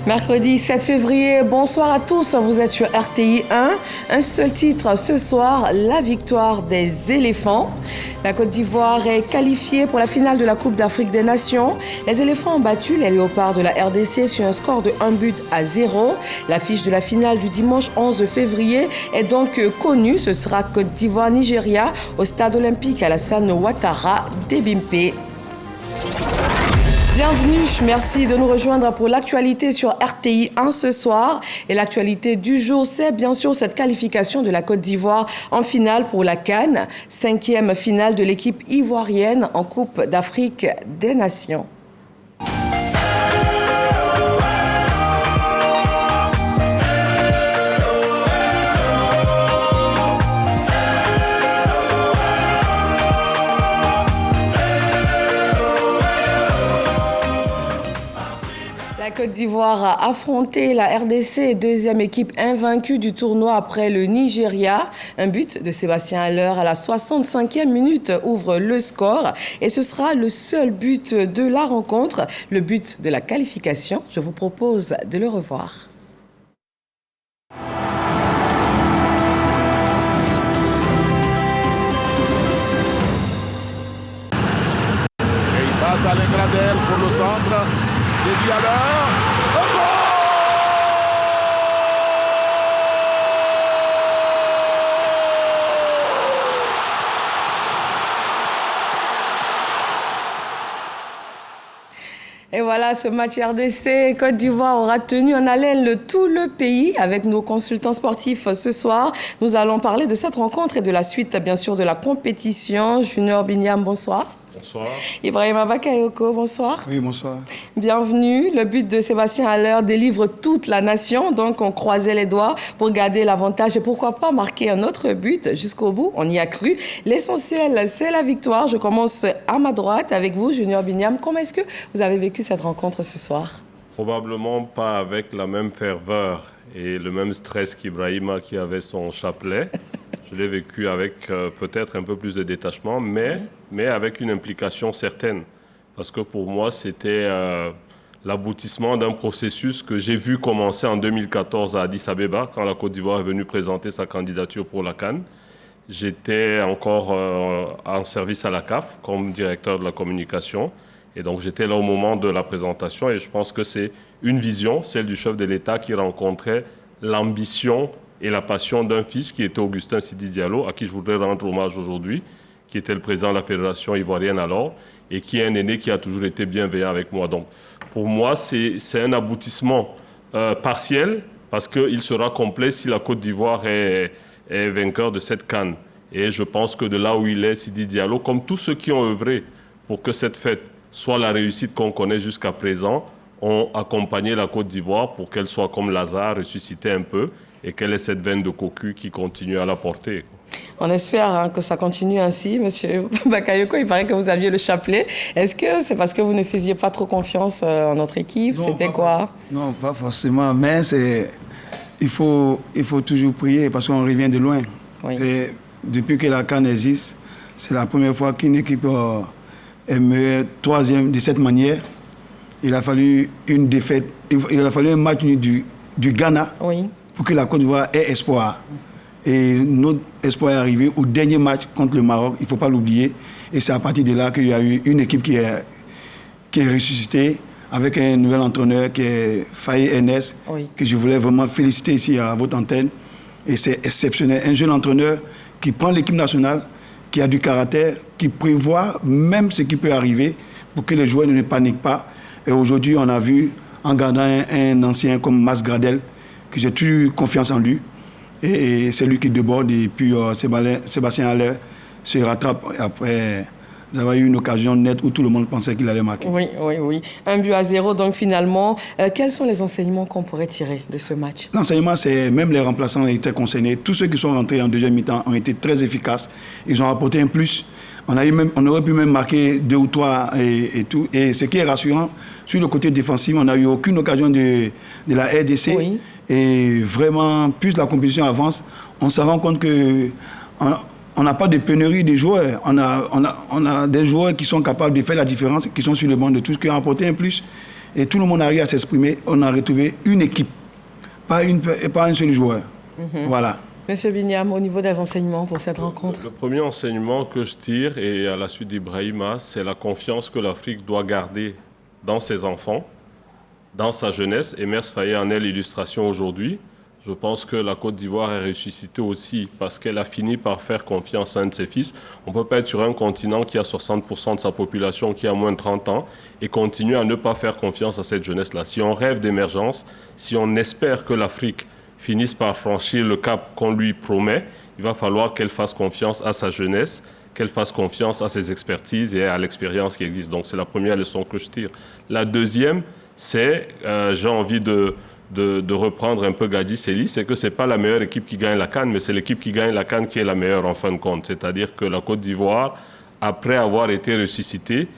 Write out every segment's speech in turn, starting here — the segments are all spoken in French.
Mercredi 7 février, bonsoir à tous, vous êtes sur RTI 1. Un seul titre ce soir, la victoire des éléphants. La Côte d'Ivoire est qualifiée pour la finale de la Coupe d'Afrique des Nations. Les éléphants ont battu les léopards de la RDC sur un score de 1-0. L'affiche de la finale du dimanche 11 février est donc connue. Ce sera Côte d'Ivoire-Nigeria au stade olympique Alassane Ouattara d'Ebimpe. Bienvenue, merci de nous rejoindre pour l'actualité sur RTI 1 ce soir. Et l'actualité du jour, c'est bien sûr cette qualification de la Côte d'Ivoire en finale pour la CAN, 5e finale de l'équipe ivoirienne en Coupe d'Afrique des Nations. La Côte d'Ivoire a affronté la RDC, deuxième équipe invaincue du tournoi après le Nigeria. Un but de Sébastien Haller à la 65e minute ouvre le score et ce sera le seul but de la rencontre, le but de la qualification. Je vous propose de le revoir. Et il passe à l'Ingradel pour le centre. Dédié à l'heure. Et voilà, ce match RDC Côte d'Ivoire aura tenu en haleine tout le pays avec nos consultants sportifs ce soir. Nous allons parler de cette rencontre et de la suite, bien sûr, de la compétition. Junior Binyam, bonsoir. Bonsoir. Ibrahima Bakayoko, bonsoir. Oui, bonsoir. Bienvenue. Le but de Sébastien Haller délivre toute la nation. Donc, on croisait les doigts pour garder l'avantage et pourquoi pas marquer un autre but jusqu'au bout. On y a cru. L'essentiel, c'est la victoire. Je commence à ma droite avec vous, Junior Binyam. Comment est-ce que vous avez vécu cette rencontre ce soir? Probablement pas avec la même ferveur et le même stress qu'Ibrahima qui avait son chapelet. Je l'ai vécu avec peut-être un peu plus de détachement, mais avec une implication certaine. Parce que pour moi, c'était l'aboutissement d'un processus que j'ai vu commencer en 2014 à Addis Abeba, quand la Côte d'Ivoire est venue présenter sa candidature pour la CAN. J'étais encore en service à la CAF comme directeur de la communication. Et donc, j'étais là au moment de la présentation et je pense que c'est une vision, celle du chef de l'État qui rencontrait l'ambition et la passion d'un fils qui était Augustin Sidi Diallo, à qui je voudrais rendre hommage aujourd'hui, qui était le président de la Fédération ivoirienne alors, et qui est un aîné qui a toujours été bienveillant avec moi. Donc, pour moi, c'est un aboutissement partiel, parce qu'il sera complet si la Côte d'Ivoire est vainqueur de cette CAN. Et je pense que de là où il est, Sidi Diallo, comme tous ceux qui ont œuvré pour que cette fête soit la réussite qu'on connaît jusqu'à présent, ont accompagné la Côte d'Ivoire pour qu'elle soit comme Lazare, ressuscitée un peu, et qu'elle ait cette veine de cocu qui continue à la porter. On espère que ça continue ainsi. Monsieur Bakayoko, il paraît que vous aviez le chapelet. Est-ce que c'est parce que vous ne faisiez pas trop confiance en notre équipe? C'était quoi? Non, pas forcément, mais il faut toujours prier parce qu'on revient de loin. Oui. Depuis que la CAN existe, c'est la première fois qu'une équipe est meilleure troisième de cette manière. Il a fallu une défaite, il a fallu un match du Ghana. Oui. Pour que la Côte d'Ivoire ait espoir. Et notre espoir est arrivé au dernier match contre le Maroc, il ne faut pas l'oublier. Et c'est à partir de là qu'il y a eu une équipe qui est ressuscitée avec un nouvel entraîneur qui est Faye Ernest, oui, que je voulais vraiment féliciter ici à votre antenne. Et c'est exceptionnel. Un jeune entraîneur qui prend l'équipe nationale, qui a du caractère, qui prévoit même ce qui peut arriver pour que les joueurs ne paniquent pas. Et aujourd'hui, on a vu, en gardant un ancien comme Mas Gradel, que j'ai toujours confiance en lui. Et c'est lui qui déborde. Et puis Sébastien Haller se rattrape après avoir eu une occasion nette où tout le monde pensait qu'il allait marquer. Oui. 1-0, donc finalement. Quels sont les enseignements qu'on pourrait tirer de ce match? L'enseignement, c'est même les remplaçants ont été concernés. Tous ceux qui sont rentrés en deuxième mi-temps ont été très efficaces. Ils ont apporté un plus. On aurait pu même marquer 2 ou 3 et tout. Et ce qui est rassurant, sur le côté défensif, on n'a eu aucune occasion de la RDC. Oui. Et vraiment, plus la compétition avance, on se rend compte qu'on n'a pas de pénurie de joueurs. On a des joueurs qui sont capables de faire la différence, qui sont sur le banc de tous, qui ont apporté un plus. Et tout le monde arrive à s'exprimer. On a retrouvé une équipe, pas un seul joueur. Voilà. Monsieur Bignam, au niveau des enseignements pour cette rencontre. Le premier enseignement que je tire, et à la suite d'Ibrahima, c'est la confiance que l'Afrique doit garder dans ses enfants, dans sa jeunesse. Et Mers Faye en est l'illustration aujourd'hui. Je pense que la Côte d'Ivoire est ressuscitée aussi parce qu'elle a fini par faire confiance à un de ses fils. On ne peut pas être sur un continent qui a 60% de sa population qui a moins de 30 ans et continuer à ne pas faire confiance à cette jeunesse-là. Si on rêve d'émergence, si on espère que l'Afrique finisse par franchir le cap qu'on lui promet, il va falloir qu'elle fasse confiance à sa jeunesse, qu'elle fasse confiance à ses expertises et à l'expérience qui existe. Donc c'est la première leçon que je tire. La deuxième, c'est, j'ai envie de reprendre un peu Gadi Sely, c'est que ce n'est pas la meilleure équipe qui gagne la CAN, mais c'est l'équipe qui gagne la CAN qui est la meilleure en fin de compte. C'est-à-dire que la Côte d'Ivoire, après avoir été ressuscitée,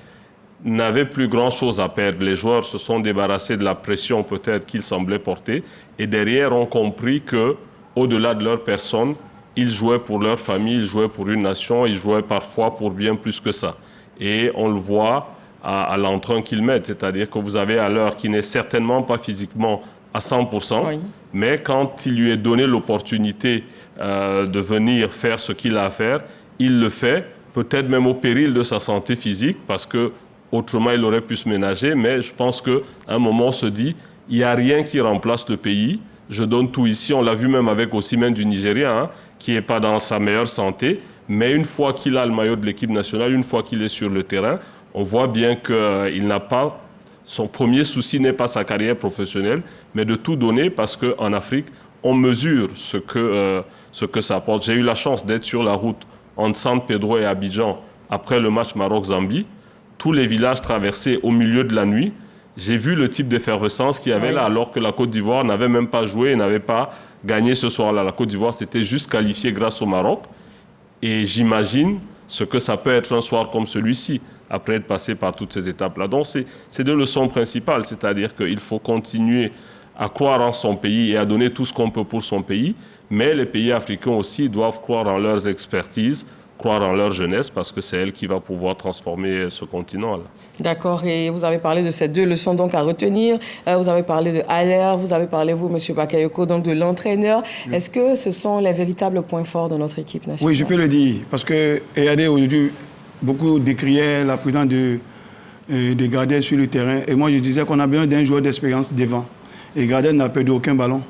n'avait plus grand-chose à perdre. Les joueurs se sont débarrassés de la pression peut-être qu'ils semblaient porter et derrière ont compris qu'au-delà de leur personne, ils jouaient pour leur famille, ils jouaient pour une nation, ils jouaient parfois pour bien plus que ça. Et on le voit à l'entrain qu'ils mettent, c'est-à-dire que vous avez à l'heure qui n'est certainement pas physiquement à 100%, oui. Mais quand il lui est donné l'opportunité de venir faire ce qu'il a à faire, il le fait, peut-être même au péril de sa santé physique, parce que autrement, il aurait pu se ménager, mais je pense qu'à un moment, on se dit, il n'y a rien qui remplace le pays. Je donne tout ici. On l'a vu même avec Osimhen du Nigeria, hein, qui n'est pas dans sa meilleure santé. Mais une fois qu'il a le maillot de l'équipe nationale, une fois qu'il est sur le terrain, on voit bien qu'il n'a pas... Son premier souci n'est pas sa carrière professionnelle, mais de tout donner parce qu'en Afrique, on mesure ce que ça apporte. J'ai eu la chance d'être sur la route entre San Pedro et Abidjan après le match Maroc-Zambie. Tous les villages traversés au milieu de la nuit, j'ai vu le type d'effervescence qu'il y avait là, alors que la Côte d'Ivoire n'avait même pas joué et n'avait pas gagné ce soir-là. La Côte d'Ivoire s'était juste qualifiée grâce au Maroc. Et j'imagine ce que ça peut être un soir comme celui-ci, après être passé par toutes ces étapes-là. Donc, c'est deux leçons principales, c'est-à-dire qu'il faut continuer à croire en son pays et à donner tout ce qu'on peut pour son pays, mais les pays africains aussi doivent croire en leurs expertises, croire en leur jeunesse, parce que c'est elle qui va pouvoir transformer ce continent-là. D'accord, et vous avez parlé de ces deux leçons donc à retenir. Vous avez parlé de Haller, vous avez parlé, vous, M. Bakayoko, donc de l'entraîneur. Oui. Est-ce que ce sont les véritables points forts de notre équipe nationale? Oui, je peux le dire, parce que, regardez, aujourd'hui, beaucoup décriaient la présence de Gradel sur le terrain, et moi je disais qu'on a besoin d'un joueur d'expérience devant. Et Gradel n'a perdu aucun ballon.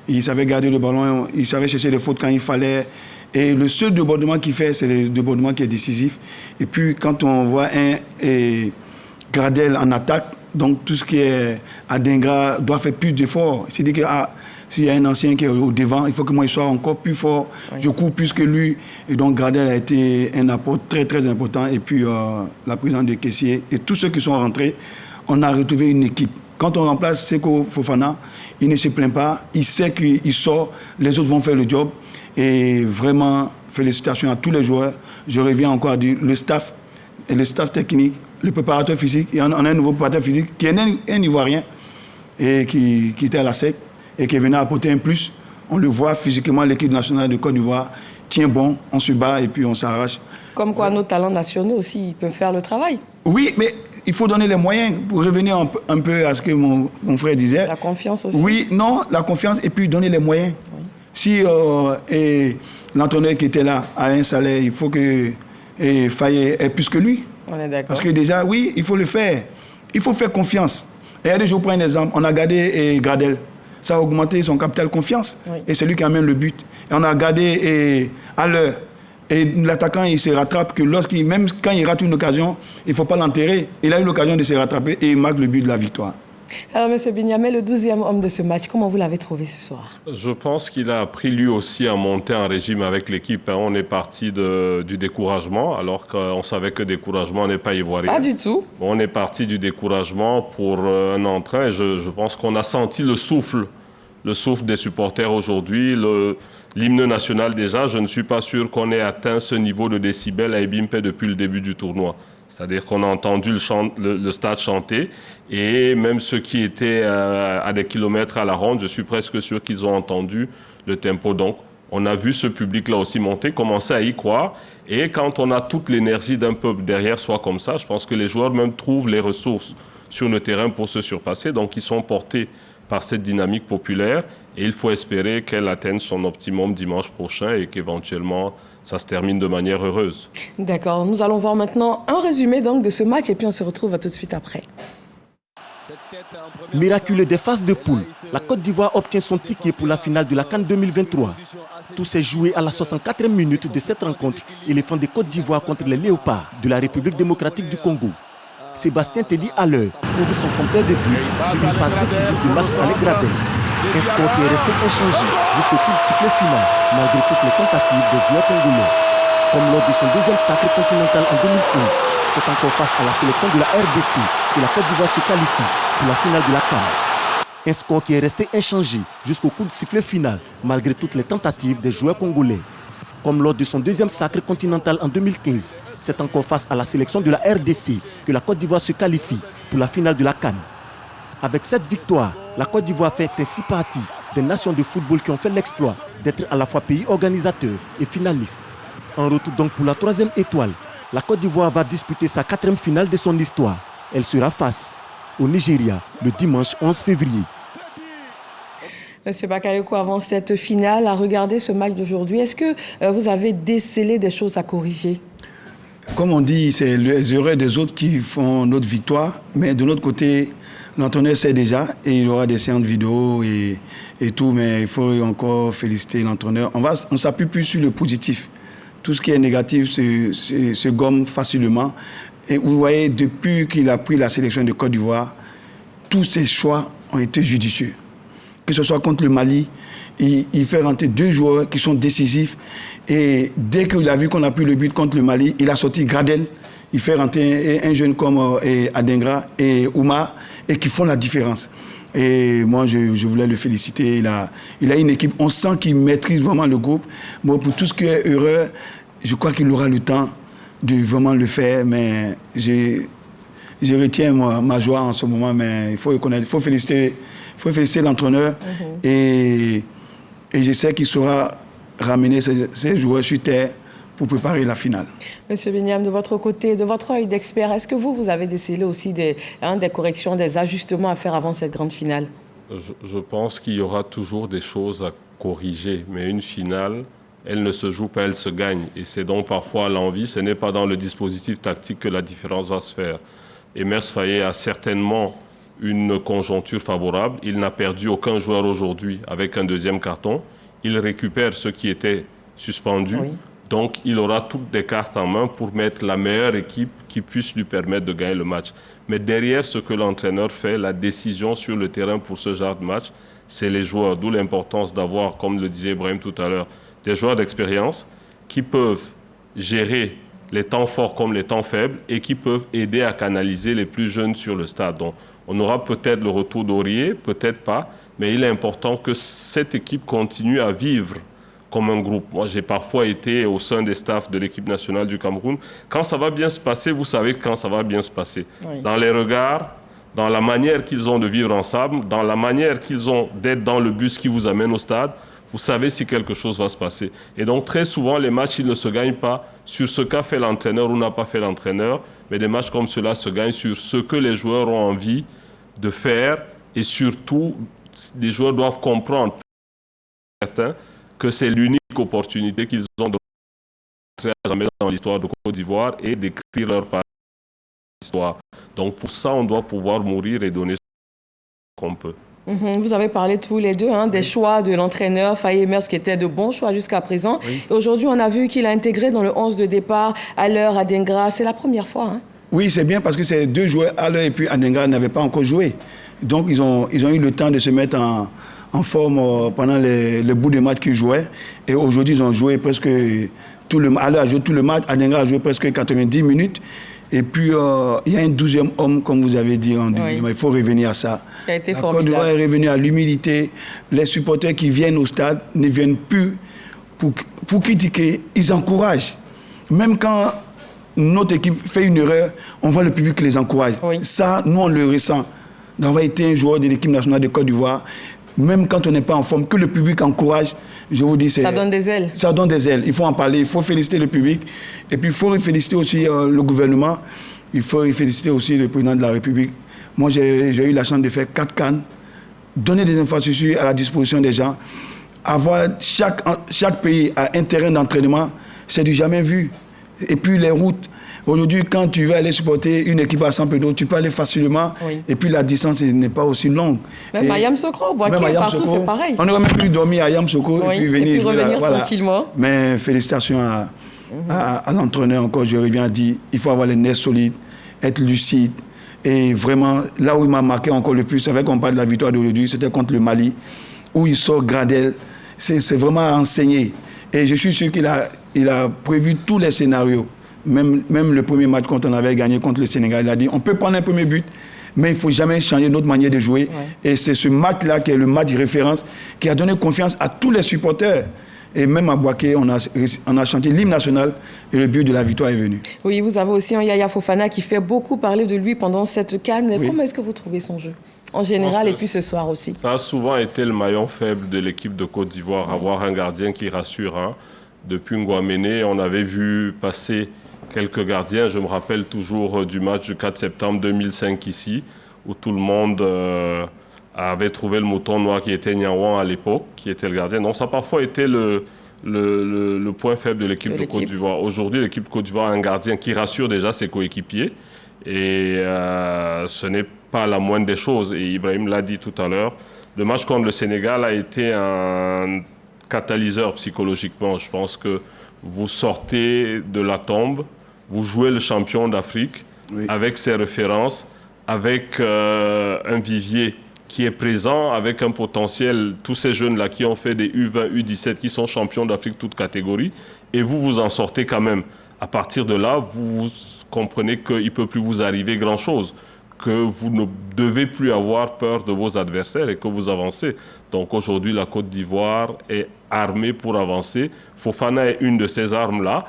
Il savait garder le ballon, il savait chercher les fautes quand il fallait. Et le seul débordement qu'il fait, c'est le débordement qui est décisif. Et puis, quand on voit Gradel en attaque, donc tout ce qui est Adingra doit faire plus d'efforts. C'est-à-dire que s'il y a un ancien qui est au devant, il faut que moi je sois encore plus fort. Oui. Je cours plus que lui. Et donc, Gradel a été un apport très, très important. Et puis, la présence de Kessié et tous ceux qui sont rentrés, on a retrouvé une équipe. Quand on remplace Seko Fofana, il ne se plaint pas. Il sait qu'il sort, les autres vont faire le job. Et vraiment, félicitations à tous les joueurs. Je reviens encore à dire le staff technique, le préparateur physique. Et on a un nouveau préparateur physique qui est un Ivoirien et qui était à la SEC et qui est venu apporter un plus. On le voit physiquement, l'équipe nationale de Côte d'Ivoire tient bon, on se bat et puis on s'arrache. Comme quoi, nos talents nationaux aussi, ils peuvent faire le travail. Oui, mais il faut donner les moyens pour revenir un peu à ce que mon frère disait. La confiance aussi. Oui, non, la confiance et puis donner les moyens. Oui. Si l'entraîneur qui était là a un salaire, il faut que Faye ait plus que lui. On est d'accord. Parce que déjà, oui, il faut le faire. Il faut faire confiance. Et regardez, je vous prends un exemple. On a gardé Gradel. Ça a augmenté son capital confiance. Oui. Et c'est lui qui amène le but. Et on a gardé Haller. Et l'attaquant, il se rattrape que même quand il rate une occasion, il ne faut pas l'enterrer. Il a eu l'occasion de se rattraper et il marque le but de la victoire. Alors, M. Bignamé, le 12e homme de ce match, comment vous l'avez trouvé ce soir? Je pense qu'il a appris lui aussi à monter en régime avec l'équipe. On est parti du découragement, alors qu'on savait que découragement n'est pas ivoirien. Pas du tout. On est parti du découragement pour un entrain. Je pense qu'on a senti le souffle des supporters aujourd'hui. L'hymne national déjà, je ne suis pas sûr qu'on ait atteint ce niveau de décibels à Ebimpe depuis le début du tournoi. C'est-à-dire qu'on a entendu le stade chanter et même ceux qui étaient à des kilomètres à la ronde, je suis presque sûr qu'ils ont entendu le tempo. Donc, On a vu ce public-là aussi monter, commencer à y croire. Et quand on a toute l'énergie d'un peuple derrière soi comme ça, je pense que les joueurs même trouvent les ressources sur le terrain pour se surpasser. Donc, ils sont portés par cette dynamique populaire. Et il faut espérer qu'elle atteigne son optimum dimanche prochain et qu'éventuellement, ça se termine de manière heureuse. D'accord. Nous allons voir maintenant un résumé donc, de ce match et puis on se retrouve tout de suite après. Miraculeux des phases de poule, la Côte d'Ivoire obtient son ticket pour la finale de la CAN 2023. Tout s'est joué à la 64e minute de cette rencontre, éléphant de Côte d'Ivoire contre les léopards de la République démocratique du Congo. Sébastien Teddy Haller ouvre son compteur de but sur une passe décisive de Max Allegradel. Un score qui est resté inchangé jusqu'au coup de sifflet final, malgré toutes les tentatives des joueurs congolais. Comme lors de son deuxième sacre continental en 2015, c'est encore face à la sélection de la RDC que la Côte d'Ivoire se qualifie pour la finale de la CAN. Un score qui est resté inchangé jusqu'au coup de sifflet final, malgré toutes les tentatives des joueurs congolais. Comme lors de son deuxième sacre continental en 2015, c'est encore face à la sélection de la RDC que la Côte d'Ivoire se qualifie pour la finale de la CAN. Avec cette victoire, la Côte d'Ivoire fait ainsi partie des nations de football qui ont fait l'exploit d'être à la fois pays organisateur et finaliste. En route donc pour la 3e étoile, la Côte d'Ivoire va disputer sa 4e finale de son histoire. Elle sera face au Nigeria le dimanche 11 février. Monsieur Bakayoko, avant cette finale, à regarder ce match d'aujourd'hui, est-ce que vous avez décelé des choses à corriger? Comme on dit, c'est les erreurs des autres qui font notre victoire. Mais de notre côté, l'entraîneur sait déjà et il aura des séances vidéo et tout. Mais il faut encore féliciter l'entraîneur. On s'appuie plus sur le positif. Tout ce qui est négatif se gomme facilement. Et vous voyez, depuis qu'il a pris la sélection de Côte d'Ivoire, tous ses choix ont été judicieux. Que ce soit contre le Mali, il fait rentrer 2 joueurs qui sont décisifs. Et dès qu'il a vu qu'on a pris le but contre le Mali, il a sorti Gradel. Il fait rentrer un jeune comme Adengra et Ouma et qui font la différence. Et moi, je voulais le féliciter. Il a une équipe, on sent qu'il maîtrise vraiment le groupe. Bon, pour tout ce qui est heureux, je crois qu'il aura le temps de vraiment le faire. Mais je retiens ma joie en ce moment. Mais il faut reconnaître, il faut féliciter l'entraîneur. Et je sais qu'il saura ramener ses joueurs sur terre pour préparer la finale. Monsieur Binyam, de votre côté, de votre œil d'expert, est-ce que vous avez décelé aussi des corrections, des ajustements à faire avant cette grande finale? Je pense qu'il y aura toujours des choses à corriger, mais une finale, elle ne se joue pas, elle se gagne. Et c'est donc parfois l'envie, ce n'est pas dans le dispositif tactique que la différence va se faire. Emers Faé a certainement une conjoncture favorable. Il n'a perdu aucun joueur aujourd'hui avec un deuxième carton. Il récupère ceux qui étaient suspendus. Oui. Donc, il aura toutes les cartes en main pour mettre la meilleure équipe qui puisse lui permettre de gagner le match. Mais derrière ce que l'entraîneur fait, la décision sur le terrain pour ce genre de match, c'est les joueurs. D'où l'importance d'avoir, comme le disait Ibrahim tout à l'heure, des joueurs d'expérience qui peuvent gérer les temps forts comme les temps faibles et qui peuvent aider à canaliser les plus jeunes sur le stade. Donc, on aura peut-être le retour d'Aurier, peut-être pas, mais il est important que cette équipe continue à vivre comme un groupe. Moi, j'ai parfois été au sein des staffs de l'équipe nationale du Cameroun. Quand ça va bien se passer, vous savez quand ça va bien se passer. Oui. Dans les regards, dans la manière qu'ils ont de vivre ensemble, dans la manière qu'ils ont d'être dans le bus qui vous amène au stade, vous savez si quelque chose va se passer. Et donc, très souvent, les matchs, ils ne se gagnent pas sur ce qu'a fait l'entraîneur ou n'a pas fait l'entraîneur, mais des matchs comme cela se gagnent sur ce que les joueurs ont envie de faire et surtout, les joueurs doivent comprendre, certains, que c'est l'unique opportunité qu'ils ont de rentrer à jamais dans l'histoire de Côte d'Ivoire et d'écrire leur part d'histoire. Donc pour ça, on doit pouvoir mourir et donner ce qu'on peut. Vous avez parlé tous les deux des choix de l'entraîneur Faye Emers qui étaient de bons choix jusqu'à présent. Oui. Et aujourd'hui, on a vu qu'il a intégré dans le 11 de départ Haller, Adengra. C'est la première fois. Oui, c'est bien parce que ces 2 joueurs, Haller et puis Adengra, n'avaient pas encore joué. Donc ils ont eu le temps de se mettre en forme pendant le bout des matchs qu'ils jouaient. Et aujourd'hui, ils ont joué presque tout le match. Haller a joué tout le match, Adengra a joué presque 90 minutes. Et puis, il y a un 12e homme, comme vous avez dit en début. Oui. Il faut revenir à ça. Ça a été formidable. La Côte d'Ivoire est revenue à l'humilité. Les supporters qui viennent au stade ne viennent plus pour critiquer. Ils encouragent. Même quand notre équipe fait une erreur, on voit le public qui les encourage. Oui. Ça, nous, on le ressent. D'avoir été un joueur de l'équipe nationale de Côte d'Ivoire, même quand on n'est pas en forme, que le public encourage, je vous dis, ça donne des ailes. Ça donne des ailes. Il faut en parler, il faut féliciter le public. Et puis, il faut féliciter aussi le gouvernement. Il faut féliciter aussi le président de la République. Moi, j'ai eu la chance de faire 4 CAN, donner des infrastructures à la disposition des gens. Avoir chaque pays a un terrain d'entraînement, c'est du jamais vu. Et puis, les routes. Aujourd'hui, quand tu veux aller supporter une équipe à Saint-Pédro, tu peux aller facilement. Oui. Et puis, la distance n'est pas aussi longue. Même à Yamoussoukro, Boaké, partout, c'est pareil. On aurait même pu dormir à Yamoussoukro et puis venir jouer revenir tranquillement. Mais félicitations à l'entraîneur encore. Je reviens à dire, il faut avoir les nerfs solides, être lucide. Et vraiment, là où il m'a marqué encore le plus, c'est vrai qu'on parle de la victoire d'aujourd'hui, c'était contre le Mali, où il sort Gradel. C'est vraiment à enseigner. Et je suis sûr qu'il a prévu tous les scénarios. Même le premier match quand on avait gagné contre le Sénégal, il a dit on peut prendre un premier but, mais il ne faut jamais changer notre manière de jouer. Ouais. Et c'est ce match-là qui est le match de référence qui a donné confiance à tous les supporters. Et même à Boaké, on a chanté l'hymne national et le but de la victoire est venu. Oui, vous avez aussi un Yaya Fofana qui fait beaucoup parler de lui pendant cette CAN. Oui. Comment est-ce que vous trouvez son jeu en général et puis ce soir aussi? Ça a souvent été le maillon faible de l'équipe de Côte d'Ivoire, avoir un gardien qui rassure. Hein. Depuis Ngouaméné, on avait vu passer quelques gardiens. Je me rappelle toujours du match du 4 septembre 2005 ici, où tout le monde avait trouvé le mouton noir qui était Niawan à l'époque, qui était le gardien. Donc ça a parfois été le point faible de l'équipe de Côte d'Ivoire. Aujourd'hui, l'équipe de Côte d'Ivoire a un gardien qui rassure déjà ses coéquipiers. Et ce n'est pas la moindre des choses. Et Ibrahim l'a dit tout à l'heure, le match contre le Sénégal a été un catalyseur psychologiquement. Je pense que vous sortez de la tombe, vous jouez le champion d'Afrique avec ses références, avec un vivier qui est présent, avec un potentiel, tous ces jeunes-là qui ont fait des U20, U17, qui sont champions d'Afrique toutes catégories, et vous en sortez quand même. À partir de là, vous comprenez qu'il ne peut plus vous arriver grand-chose, que vous ne devez plus avoir peur de vos adversaires et que vous avancez. Donc aujourd'hui, la Côte d'Ivoire est armée pour avancer. Fofana est une de ces armes-là.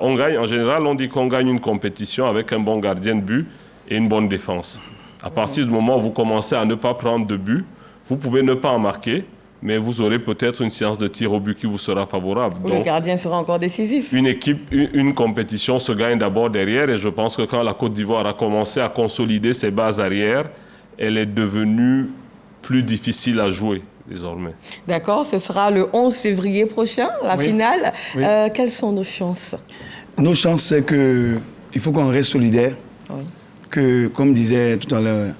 On gagne, en général, on dit qu'on gagne une compétition avec un bon gardien de but et une bonne défense. À partir du moment où vous commencez à ne pas prendre de but, vous pouvez ne pas en marquer, mais vous aurez peut-être une séance de tir au but qui vous sera favorable. Donc, le gardien sera encore décisif. Une compétition se gagne d'abord derrière, et je pense que quand la Côte d'Ivoire a commencé à consolider ses bases arrière, elle est devenue plus difficile à jouer désormais. D'accord, ce sera le 11 février prochain, la finale. Oui. Quelles sont nos chances? Nos chances, c'est qu'il faut qu'on reste solidaire. Oui. Que, comme disait tout à l'heure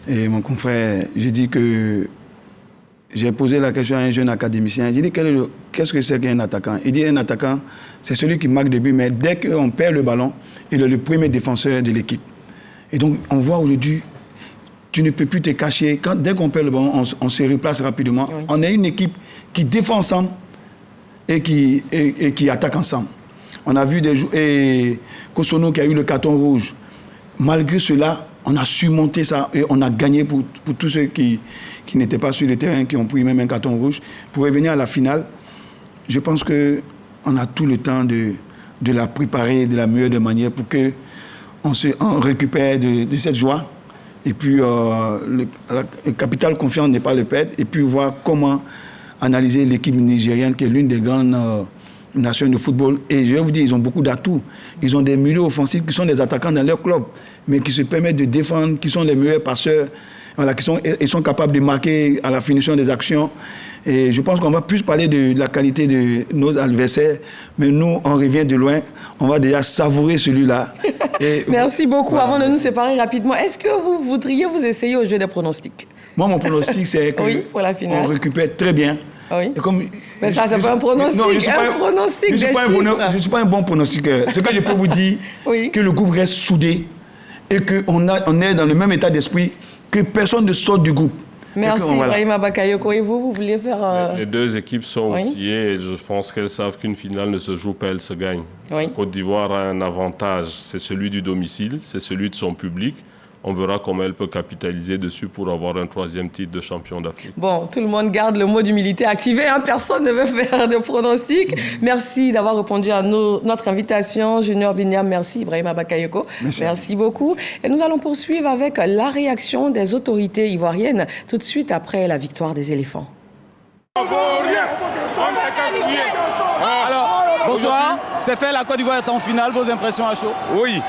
mon confrère, j'ai dit que j'ai posé la question à un jeune académicien. J'ai dit qu'est-ce que c'est qu'un attaquant? Il dit un attaquant, c'est celui qui marque des buts, mais dès qu'on perd le ballon, il est le premier défenseur de l'équipe. Et donc, on voit aujourd'hui, tu ne peux plus te cacher. Dès qu'on perd le ballon, on se replace rapidement. Oui. On est une équipe qui défend ensemble et qui attaque ensemble. On a vu et Kosono qui a eu le carton rouge. Malgré cela, on a surmonté ça et on a gagné pour tous ceux qui n'étaient pas sur le terrain, qui ont pris même un carton rouge. Pour revenir à la finale, je pense qu'on a tout le temps de la préparer de la meilleure des manières pour qu'on récupère de cette joie. Et puis, le capital confiance n'est pas le perdre. Et puis, voir comment analyser l'équipe nigérienne, qui est l'une des grandes nations de football. Et je vais vous dire, ils ont beaucoup d'atouts. Ils ont des milieux offensifs qui sont des attaquants dans leur club, mais qui se permettent de défendre, qui sont les meilleurs passeurs, voilà, ils sont capables de marquer à la finition des actions. Et je pense qu'on va plus parler de la qualité de nos adversaires, mais nous, on revient de loin. On va déjà savourer celui-là. Merci beaucoup. Voilà. Avant de nous séparer rapidement, est-ce que vous voudriez vous essayer au jeu des pronostics? Moi, mon pronostic, c'est qu'on récupère très bien. Oui. Mais ça, c'est pas un pronostic. Non, je ne suis pas un bon pronostiqueur. Ce que je peux vous dire, que le groupe reste soudé et qu'on est dans le même état d'esprit, que personne ne sort du groupe. Merci, Ibrahima Bakayoko. Et vous vouliez faire... Les deux équipes sont outillées et je pense qu'elles savent qu'une finale ne se joue pas, elle se gagne. Oui. Côte d'Ivoire a un avantage, c'est celui du domicile, c'est celui de son public. on verra comment elle peut capitaliser dessus pour avoir un 3e titre de champion d'Afrique. Bon, tout le monde garde le mot d'humilité activé, hein? Personne ne veut faire de pronostics. Merci d'avoir répondu à notre invitation. Junior Binyam, merci. Ibrahima Bakayoko, merci beaucoup. Et nous allons poursuivre avec la réaction des autorités ivoiriennes tout de suite après la victoire des éléphants. Alors, bonsoir, c'est fait, la Côte d'Ivoire est en finale, vos impressions à chaud? Oui,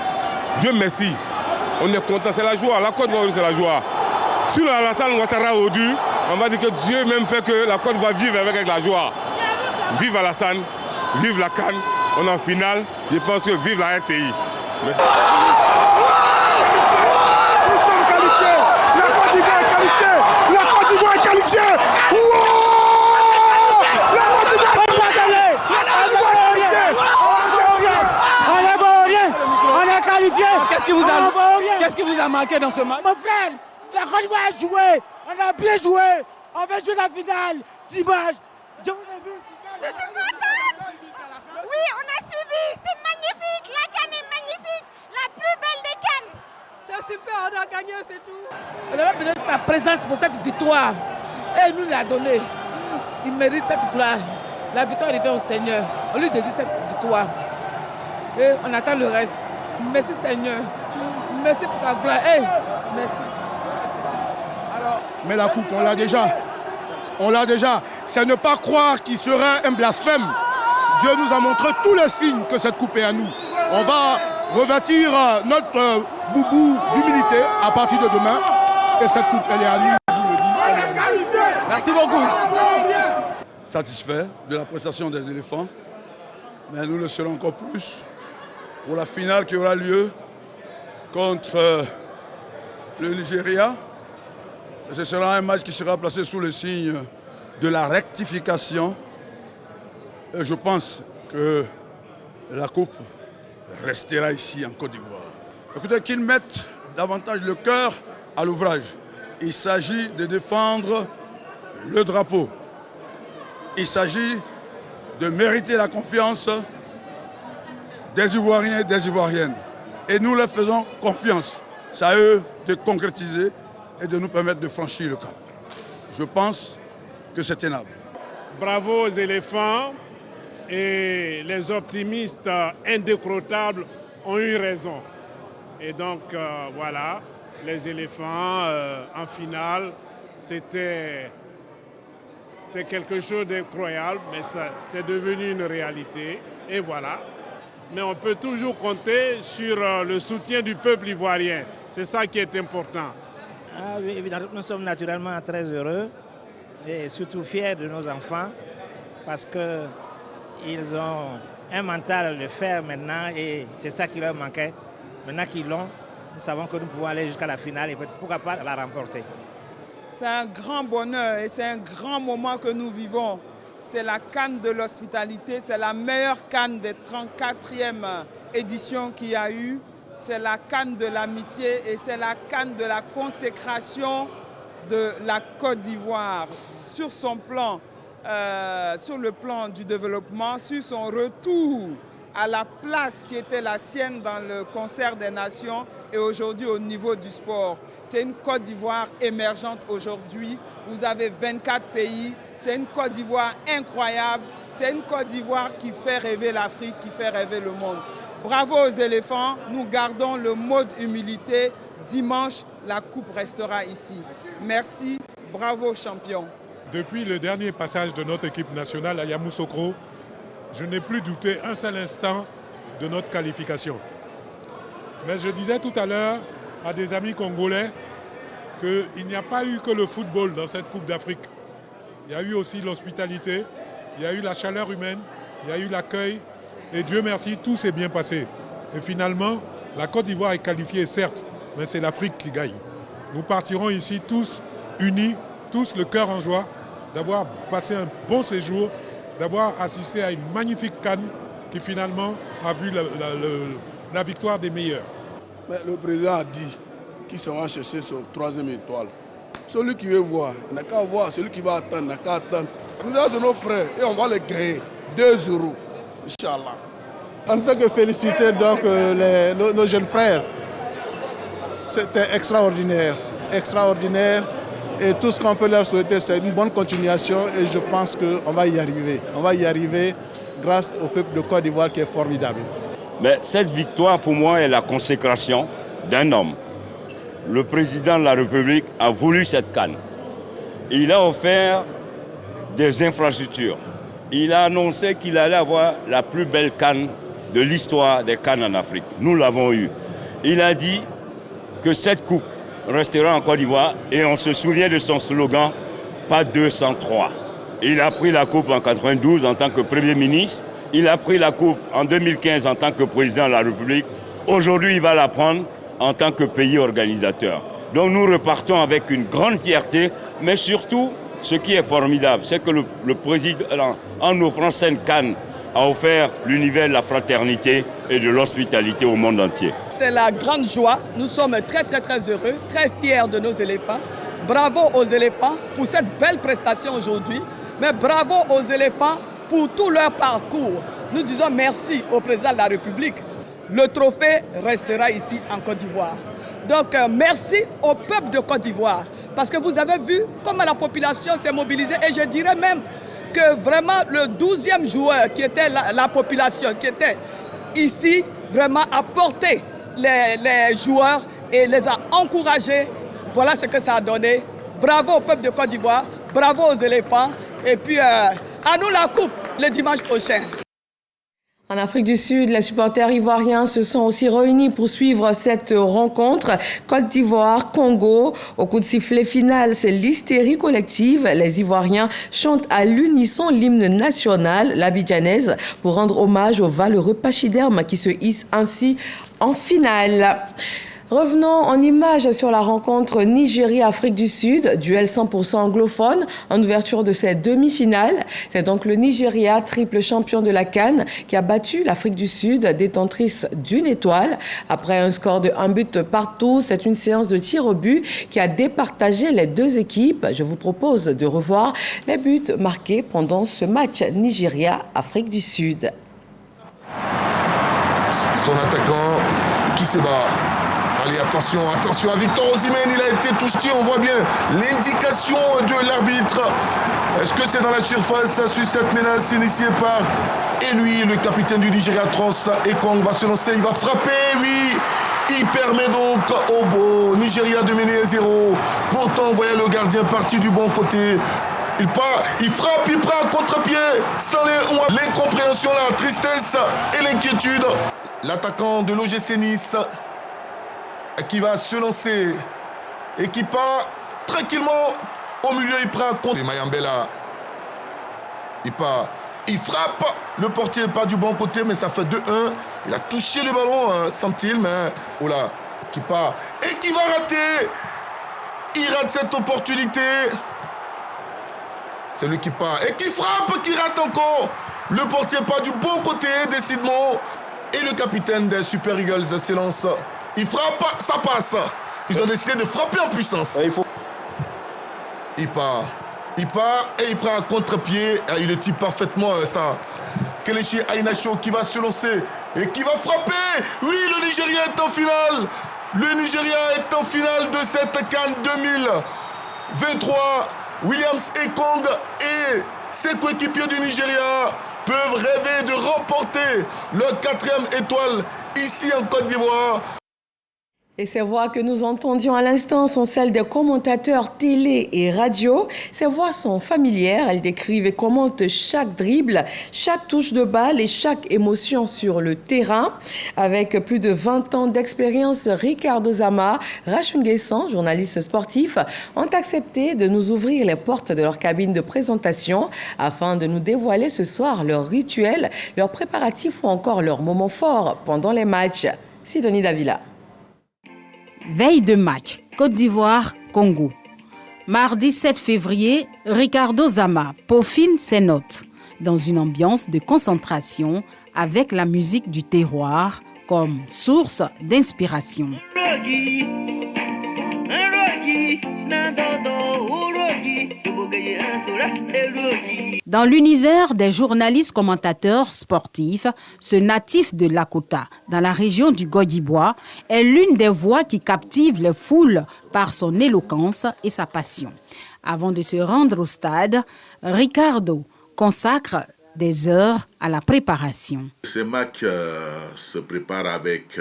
Dieu merci, on est content, c'est la joie, la Côte d'Ivoire c'est la joie. Sur la salle Ouattara Odu, on va dire que Dieu même fait que la Côte va vivre avec la joie. Vive Alassane, vive la CAN, on est en finale, je pense que vive la RTI. Merci. Nous sommes qualifiés, la Côte d'Ivoire est qualifiée, la Côte d'Ivoire est qualifiée. Qu'est-ce qui vous a marqué dans ce match? Mon frère, la Côte d'Ivoire a joué, on a bien joué, on va jouer la finale dimanche. Je vous ai vu. Je suis contente. Oui, on a suivi, c'est magnifique, la CAN est magnifique, la plus belle des CAN. C'est super, on a gagné, c'est tout. On va donner sa présence pour cette victoire. Et il nous l'a donné. Il mérite cette gloire. La victoire revient au Seigneur. On lui dédie cette victoire. Et on attend le reste. Merci Seigneur. Merci pour ta gloire. Hey, merci. Mais la coupe, on l'a déjà. On l'a déjà. C'est ne pas croire qu'il serait un blasphème. Dieu nous a montré tous les signes que cette coupe est à nous. On va revêtir notre boubou d'humilité à partir de demain. Et cette coupe, elle est à nous. Je vous le dis. Merci beaucoup. Satisfait de la prestation des éléphants, mais nous le serons encore plus pour la finale qui aura lieu contre le Nigeria. Ce sera un match qui sera placé sous le signe de la rectification. Et je pense que la coupe restera ici en Côte d'Ivoire. Écoutez, qu'ils mettent davantage le cœur à l'ouvrage. Il s'agit de défendre le drapeau. Il s'agit de mériter la confiance des Ivoiriens et des Ivoiriennes. Et nous leur faisons confiance. C'est à eux de concrétiser et de nous permettre de franchir le cap. Je pense que c'est tenable. Bravo aux éléphants et les optimistes indécrottables ont eu raison. Et donc voilà, les éléphants en finale, c'est quelque chose d'incroyable, mais c'est devenu une réalité. Et voilà. Mais on peut toujours compter sur le soutien du peuple ivoirien. C'est ça qui est important. Ah oui, évidemment, nous sommes naturellement très heureux et surtout fiers de nos enfants parce qu'ils ont un mental de fer maintenant et c'est ça qui leur manquait. Maintenant qu'ils l'ont, nous savons que nous pouvons aller jusqu'à la finale et pourquoi pas la remporter. C'est un grand bonheur et c'est un grand moment que nous vivons. C'est la CAN de l'hospitalité, c'est la meilleure CAN des 34e éditions qu'il y a eu. C'est la CAN de l'amitié et c'est la CAN de la consécration de la Côte d'Ivoire sur son plan, sur le plan du développement, sur son retour à la place qui était la sienne dans le concert des nations et aujourd'hui au niveau du sport. C'est une Côte d'Ivoire émergente aujourd'hui. Vous avez 24 pays. C'est une Côte d'Ivoire incroyable. C'est une Côte d'Ivoire qui fait rêver l'Afrique, qui fait rêver le monde. Bravo aux éléphants. Nous gardons le mode humilité. Dimanche, la coupe restera ici. Merci. Bravo, champion. Depuis le dernier passage de notre équipe nationale à Yamoussoukro, je n'ai plus douté un seul instant de notre qualification. Mais je disais tout à l'heure à des amis congolais qu'il n'y a pas eu que le football dans cette Coupe d'Afrique. Il y a eu aussi l'hospitalité, il y a eu la chaleur humaine, il y a eu l'accueil. Et Dieu merci, tout s'est bien passé. Et finalement, la Côte d'Ivoire est qualifiée, certes, mais c'est l'Afrique qui gagne. Nous partirons ici tous unis, tous le cœur en joie, d'avoir passé un bon séjour, d'avoir assisté à une magnifique CAN qui finalement a vu la victoire des meilleurs. Mais le président a dit qu'il sera chercher son 3e étoile. Celui qui veut voir, il n'a qu'à voir. Celui qui va attendre, n'a qu'à attendre. Nous sommes nos frères et on va les gagner. 2-0, Inch'Allah. On ne peut que féliciter donc nos jeunes frères. c'était extraordinaire. Extraordinaire. Et tout ce qu'on peut leur souhaiter, c'est une bonne continuation et je pense qu'on va y arriver. On va y arriver grâce au peuple de Côte d'Ivoire qui est formidable. Mais cette victoire, pour moi, est la consécration d'un homme. Le président de la République a voulu cette CAN. Il a offert des infrastructures. Il a annoncé qu'il allait avoir la plus belle CAN de l'histoire des CAN en Afrique. Nous l'avons eu. Il a dit que cette coupe restera en Côte d'Ivoire et on se souvient de son slogan « Pas 203 ». Il a pris la coupe en 92 en tant que Premier ministre. Il a pris la coupe en 2015 en tant que président de la République. Aujourd'hui, il va la prendre en tant que pays organisateur. Donc nous repartons avec une grande fierté, mais surtout, ce qui est formidable, c'est que le président, en offrant cette CAN, a offert l'univers de la fraternité et de l'hospitalité au monde entier. C'est la grande joie. Nous sommes très heureux, très fiers de nos éléphants. Bravo aux éléphants pour cette belle prestation aujourd'hui, mais bravo aux éléphants pour tout leur parcours. Nous disons merci au président de la République. Le trophée restera ici en Côte d'Ivoire. Donc merci au peuple de Côte d'Ivoire, parce que vous avez vu comment la population s'est mobilisée et je dirais même que vraiment le 12e joueur qui était la population, qui était ici, vraiment a porté les joueurs et les a encouragés. Voilà ce que ça a donné. Bravo au peuple de Côte d'Ivoire, bravo aux éléphants et puis à nous la coupe le dimanche prochain. En Afrique du Sud, les supporters ivoiriens se sont aussi réunis pour suivre cette rencontre. Côte d'Ivoire, Congo. Au coup de sifflet final, c'est l'hystérie collective. Les Ivoiriens chantent à l'unisson l'hymne national, l'abidjanaise, pour rendre hommage au valeureux pachyderme qui se hisse ainsi en finale. Revenons en images sur la rencontre Nigeria-Afrique du Sud, duel 100% anglophone, en ouverture de cette demi-finale. C'est donc le Nigeria, triple champion de la CAN, qui a battu l'Afrique du Sud, détentrice d'une étoile. Après un score de 1 but partout, c'est une séance de tir au but qui a départagé les deux équipes. Je vous propose de revoir les buts marqués pendant ce match Nigeria-Afrique du Sud. Son attaquant qui se bat. Allez, attention à Victor Osimhen, il a été touché, on voit bien l'indication de l'arbitre. Est-ce que c'est dans la surface sur cette menace initiée par lui, le capitaine du Nigeria, Trans Ekong va se lancer, il va frapper, oui. Il permet donc au Nigeria de mener 1-0. Pourtant, voyez le gardien parti du bon côté. Il frappe, il prend un contre-pied. Sans l'incompréhension, la tristesse et l'inquiétude. L'attaquant de l'OGC Nice qui va se lancer et qui part tranquillement au milieu, il prend un contre. Mayambela, il part, il frappe, le portier n'est pas du bon côté, mais ça fait 2-1. Il a touché le ballon, semble-t-il, mais oula, qui part et qui va rater. Il rate cette opportunité. C'est lui qui part et qui frappe, qui rate encore. Le portier n'est pas du bon côté, décidément. Et le capitaine des Super Eagles s'élance. Il frappe, ça passe. Ils ont décidé de frapper en puissance. Il part et il prend un contre-pied. Il le tire parfaitement, ça. Kelechi Ainacho qui va se lancer et qui va frapper. Oui, le Nigeria est en finale. Le Nigeria est en finale de cette CAN 2023. Williams Ekong et ses coéquipiers du Nigeria peuvent rêver de remporter leur 4e étoile ici en Côte d'Ivoire. Et ces voix que nous entendions à l'instant sont celles des commentateurs télé et radio. Ces voix sont familières, elles décrivent et commentent chaque dribble, chaque touche de balle et chaque émotion sur le terrain. Avec plus de 20 ans d'expérience, Ricardo Zama, Rachun Guessan, journalistes sportifs, ont accepté de nous ouvrir les portes de leur cabine de présentation afin de nous dévoiler ce soir leurs rituels, leurs préparatifs ou encore leurs moments forts pendant les matchs. Sidonie Davila. Veille de match, Côte d'Ivoire, Congo. Mardi 7 février, Ricardo Zama peaufine ses notes dans une ambiance de concentration avec la musique du terroir comme source d'inspiration. Dans l'univers des journalistes commentateurs sportifs, ce natif de Lakota, dans la région du Godibois, est l'une des voix qui captive les foules par son éloquence et sa passion. Avant de se rendre au stade, Ricardo consacre des heures à la préparation. Ces matchs se préparent avec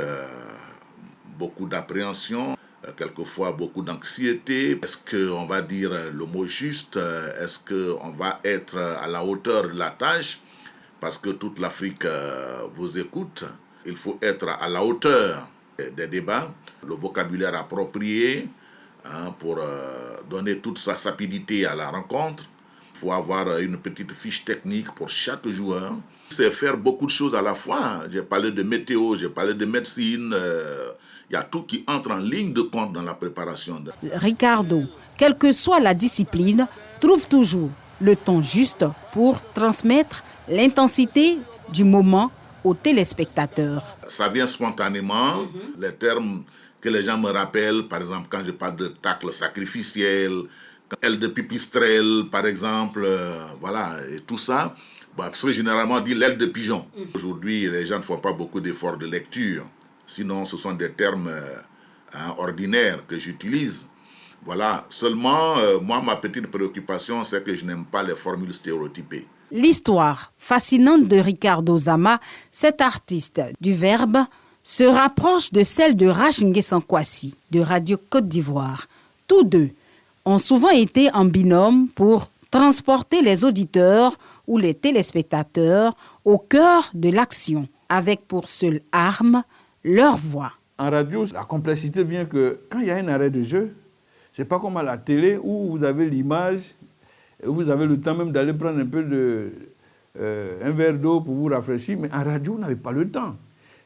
beaucoup d'appréhension, quelquefois beaucoup d'anxiété. Est-ce qu'on va dire le mot juste? Est-ce qu'on va être à la hauteur de la tâche? Parce que toute l'Afrique vous écoute. Il faut être à la hauteur des débats, le vocabulaire approprié pour donner toute sa sapidité à la rencontre. Il faut avoir une petite fiche technique pour chaque joueur. C'est faire beaucoup de choses à la fois. J'ai parlé de météo, j'ai parlé de médecine. Il y a tout qui entre en ligne de compte dans la préparation. Ricardo, quelle que soit la discipline, trouve toujours le ton juste pour transmettre l'intensité du moment aux téléspectateurs. Ça vient spontanément. Les termes que les gens me rappellent, par exemple, quand je parle de tacle sacrificiel, aile de pipistrelle, par exemple, voilà, et tout ça, c'est généralement dit l'aile de pigeon. Aujourd'hui, les gens ne font pas beaucoup d'efforts de lecture. Sinon, ce sont des termes ordinaires que j'utilise. Voilà. Seulement, moi, ma petite préoccupation, c'est que je n'aime pas les formules stéréotypées. L'histoire fascinante de Ricardo Zama, cet artiste du verbe, se rapproche de celle de Rachinguessan Kwasi, de Radio Côte d'Ivoire. Tous deux ont souvent été en binôme pour transporter les auditeurs ou les téléspectateurs au cœur de l'action, avec pour seule arme leur voix. En radio, la complexité vient que quand il y a un arrêt de jeu, c'est pas comme à la télé où vous avez l'image, vous avez le temps même d'aller prendre un peu un verre d'eau pour vous rafraîchir, mais en radio, vous n'avez pas le temps.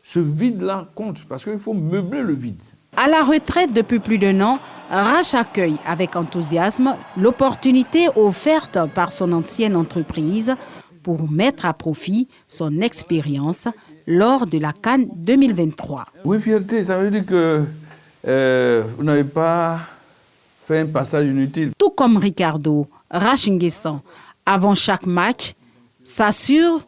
Ce vide-là compte parce qu'il faut meubler le vide. À la retraite depuis plus d'1 an, Rach accueille avec enthousiasme l'opportunité offerte par son ancienne entreprise pour mettre à profit son expérience lors de la CAN 2023. Oui, fierté, ça veut dire que vous n'avez pas fait un passage inutile. Tout comme Ricardo, Rachinguessan, avant chaque match, s'assure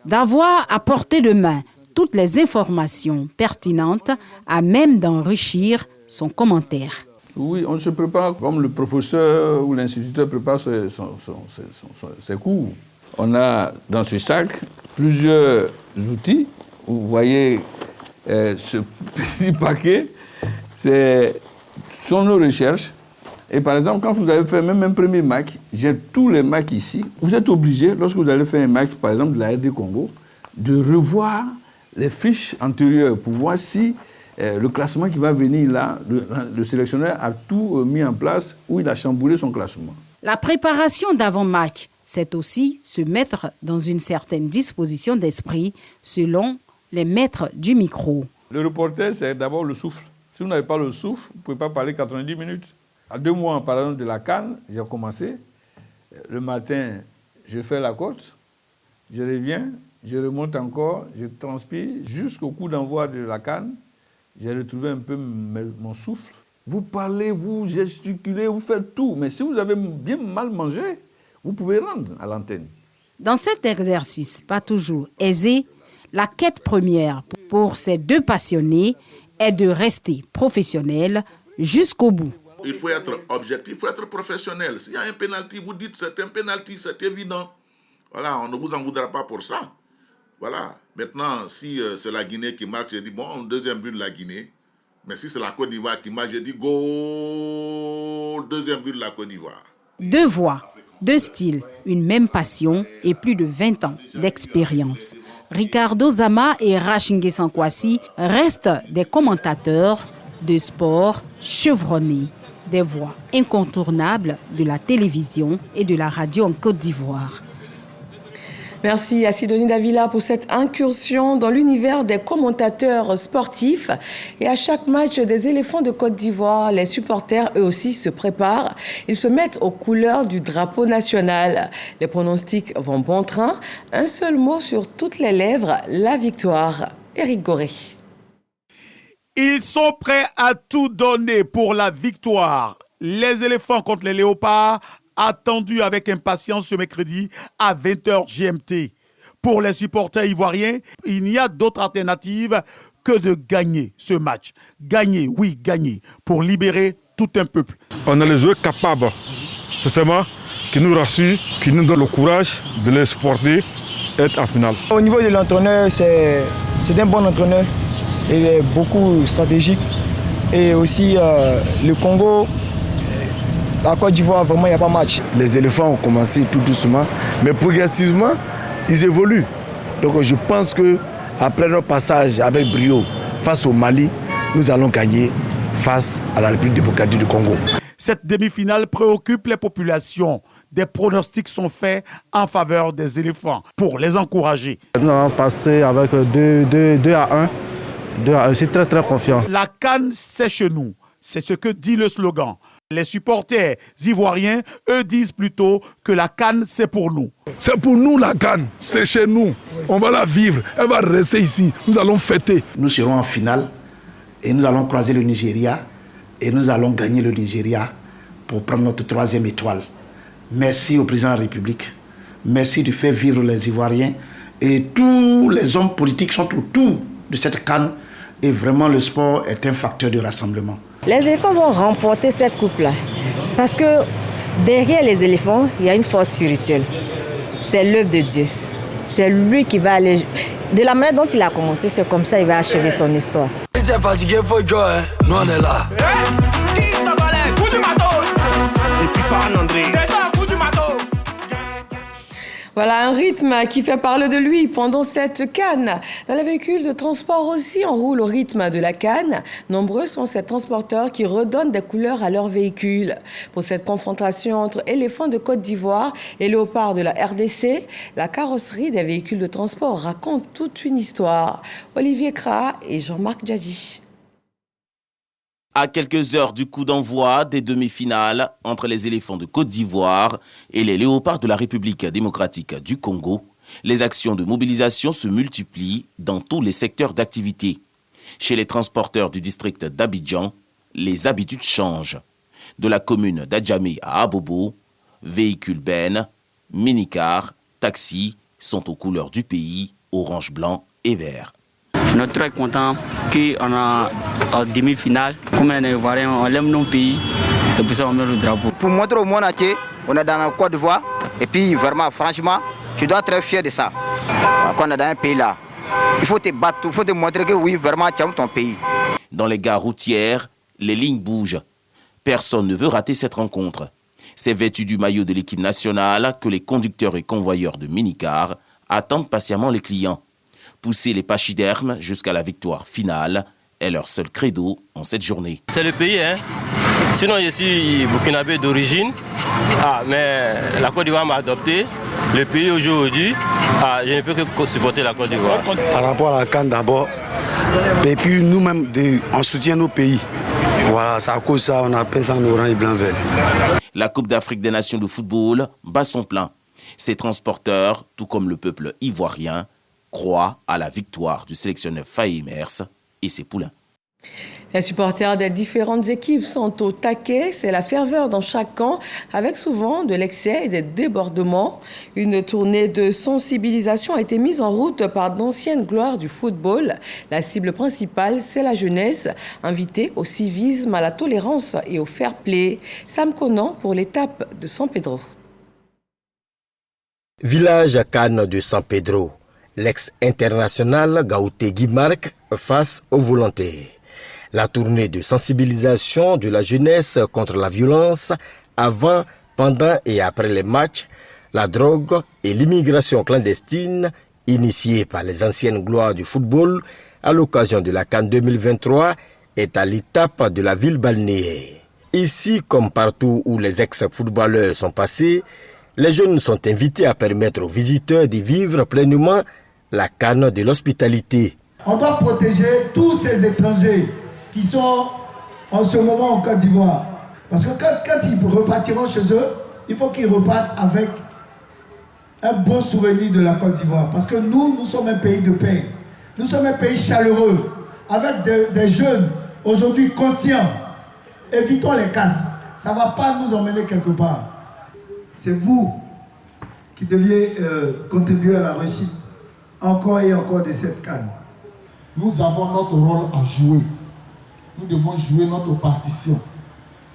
d'avoir à portée de main toutes les informations pertinentes à même d'enrichir son commentaire. Oui, on se prépare comme le professeur ou l'instituteur prépare ses cours. On a dans ce sac plusieurs outils. Vous voyez ce petit paquet, ce sont nos recherches. Et par exemple, quand vous avez fait même un premier match, j'ai tous les matchs ici. Vous êtes obligé, lorsque vous allez faire un match, par exemple de la RD Congo, de revoir les fiches antérieures pour voir si le classement qui va venir là, le sélectionneur a tout mis en place ou il a chamboulé son classement. La préparation d'avant-match, c'est aussi se mettre dans une certaine disposition d'esprit selon les maîtres du micro. Le reporter, c'est d'abord le souffle. Si vous n'avez pas le souffle, vous ne pouvez pas parler 90 minutes. À 2 mois, en parlant de la CAN, j'ai commencé. Le matin, je fais la côte, je reviens, je remonte encore, je transpire jusqu'au coup d'envoi de la CAN. J'ai retrouvé un peu mon souffle. Vous parlez, vous gesticulez, vous faites tout. Mais si vous avez bien mal mangé, vous pouvez rendre à l'antenne. Dans cet exercice, pas toujours aisé, la quête première pour ces deux passionnés est de rester professionnels jusqu'au bout. Il faut être objectif, il faut être professionnel. S'il y a un pénalty, vous dites c'est un pénalty, c'est évident. Voilà, on ne vous en voudra pas pour ça. Voilà. Maintenant, si c'est la Guinée qui marque, j'ai dit bon, deuxième but de la Guinée. Mais si c'est la Côte d'Ivoire qui marque, j'ai dit goal, deuxième but de la Côte d'Ivoire. 2 voix, 2 styles, une même passion et plus de 20 ans d'expérience. Ricardo Zama et Rachinguessan Kwasi restent des commentateurs de sport chevronnés, des voix incontournables de la télévision et de la radio en Côte d'Ivoire. Merci à Sidonie Davila pour cette incursion dans l'univers des commentateurs sportifs. Et à chaque match des éléphants de Côte d'Ivoire, les supporters eux aussi se préparent. Ils se mettent aux couleurs du drapeau national. Les pronostics vont bon train. Un seul mot sur toutes les lèvres, la victoire. Éric Goré. Ils sont prêts à tout donner pour la victoire. Les éléphants contre les léopards attendu avec impatience ce mercredi à 20h GMT. Pour les supporters ivoiriens, il n'y a d'autre alternative que de gagner ce match. Gagner, oui, gagner, pour libérer tout un peuple. On a les joueurs capables, justement, qui nous rassurent, qui nous donnent le courage de les supporter, être en finale. Au niveau de l'entraîneur, c'est un bon entraîneur. Il est beaucoup stratégique. Et aussi, le Congo, la Côte d'Ivoire, vraiment, il n'y a pas match. Les éléphants ont commencé tout doucement, mais progressivement, ils évoluent. Donc je pense qu'après notre passage avec brio face au Mali, nous allons gagner face à la République démocratique du Congo. Cette demi-finale préoccupe les populations. Des pronostics sont faits en faveur des éléphants pour les encourager. Nous allons passer avec 2 à 1. Je suis très très confiant. La CAN, c'est chez nous. C'est ce que dit le slogan. Les supporters ivoiriens, eux, disent plutôt que la CAN, c'est pour nous. C'est pour nous la CAN, c'est chez nous. On va la vivre, elle va rester ici. Nous allons fêter. Nous serons en finale et nous allons croiser le Nigeria et nous allons gagner le Nigeria pour prendre notre 3e étoile. Merci au président de la République. Merci de faire vivre les Ivoiriens. Et tous les hommes politiques sont autour de cette CAN. Et vraiment, le sport est un facteur de rassemblement. Les éléphants vont remporter cette coupe-là. Parce que derrière les éléphants, il y a une force spirituelle. C'est l'œuvre de Dieu. C'est lui qui va aller... De la manière dont il a commencé, c'est comme ça qu'il va achever son histoire. Si tu es fatigué, il faut jouer. Nous, on est là. Et puis Farhan André. Voilà un rythme qui fait parler de lui pendant cette CAN. Dans les véhicules de transport aussi, on roule au rythme de la CAN. Nombreux sont ces transporteurs qui redonnent des couleurs à leurs véhicules. Pour cette confrontation entre éléphants de Côte d'Ivoire et léopards de la RDC, la carrosserie des véhicules de transport raconte toute une histoire. Olivier Kra et Jean-Marc Djadji. À quelques heures du coup d'envoi des demi-finales entre les éléphants de Côte d'Ivoire et les léopards de la République démocratique du Congo, les actions de mobilisation se multiplient dans tous les secteurs d'activité. Chez les transporteurs du district d'Abidjan, les habitudes changent. De la commune d'Adjamé à Abobo, véhicules bennes, minicars, taxis sont aux couleurs du pays, orange, blanc et vert. On est très content qu'on a en demi-finale. Comme on est Ivoirien, on aime nos pays. C'est pour ça qu'on met le drapeau. Pour montrer au monde entier, on est dans la Côte d'Ivoire. Et puis vraiment, franchement, tu dois être très fier de ça. Quand on est dans un pays là, il faut te battre, il faut te montrer que oui, vraiment, tu aimes ton pays. Dans les gares routières, les lignes bougent. Personne ne veut rater cette rencontre. C'est vêtu du maillot de l'équipe nationale que les conducteurs et convoyeurs de minicars attendent patiemment les clients. Pousser les pachydermes jusqu'à la victoire finale est leur seul credo en cette journée. C'est le pays, hein. Sinon, je suis burkinabé d'origine, mais la Côte d'Ivoire m'a adopté. Le pays aujourd'hui, je ne peux que supporter la Côte d'Ivoire. Par rapport à la CAN d'abord, et puis nous-mêmes, on soutient nos pays. Voilà, c'est à cause de ça, on appelle ça en orange, blanc, vert. La Coupe d'Afrique des Nations de football bat son plein. Ses transporteurs, tout comme le peuple ivoirien, croient à la victoire du sélectionneur Faye Mers et ses poulains. Les supporters des différentes équipes sont au taquet. C'est la ferveur dans chaque camp, avec souvent de l'excès et des débordements. Une tournée de sensibilisation a été mise en route par d'anciennes gloires du football. La cible principale, c'est la jeunesse, invitée au civisme, à la tolérance et au fair play. Sam Conan pour l'étape de San Pedro. Village à Cannes de San Pedro. L'ex-international Gaouté Guimarc face aux volontaires. La tournée de sensibilisation de la jeunesse contre la violence avant, pendant et après les matchs, la drogue et l'immigration clandestine initiée par les anciennes gloires du football à l'occasion de la CAN 2023 est à l'étape de la ville balnéaire. Ici, comme partout où les ex-footballeurs sont passés, les jeunes sont invités à permettre aux visiteurs de vivre pleinement la CAN de l'hospitalité. On doit protéger tous ces étrangers qui sont en ce moment en Côte d'Ivoire. Parce que quand ils repartiront chez eux, il faut qu'ils repartent avec un bon souvenir de la Côte d'Ivoire. Parce que nous sommes un pays de paix. Nous sommes un pays chaleureux, avec des jeunes aujourd'hui conscients. Évitons les casses. Ça ne va pas nous emmener quelque part. C'est vous qui deviez contribuer à la réussite encore et encore de cette CAN. Nous avons notre rôle à jouer. Nous devons jouer notre partition.